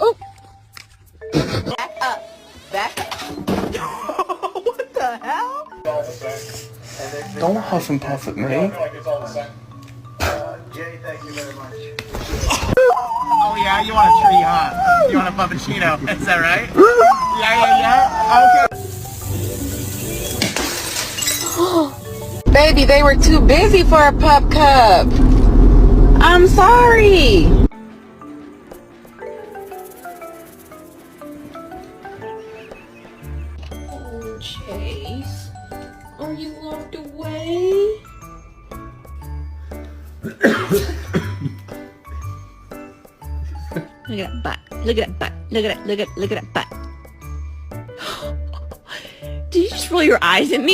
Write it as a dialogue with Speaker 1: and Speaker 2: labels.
Speaker 1: Oh! Back up. Back up. What the hell?
Speaker 2: Don't huff and puff at me.
Speaker 3: Jay, thank you very much.
Speaker 4: Oh yeah, you want a tree, huh? You want a puppuccino, is that right? Yeah. Okay.
Speaker 1: Baby, they were too busy for a pup cup. I'm sorry. Oh, Chase, are you locked away? Look at that butt. Look at that butt. Look at that butt. Did you just roll your eyes at me?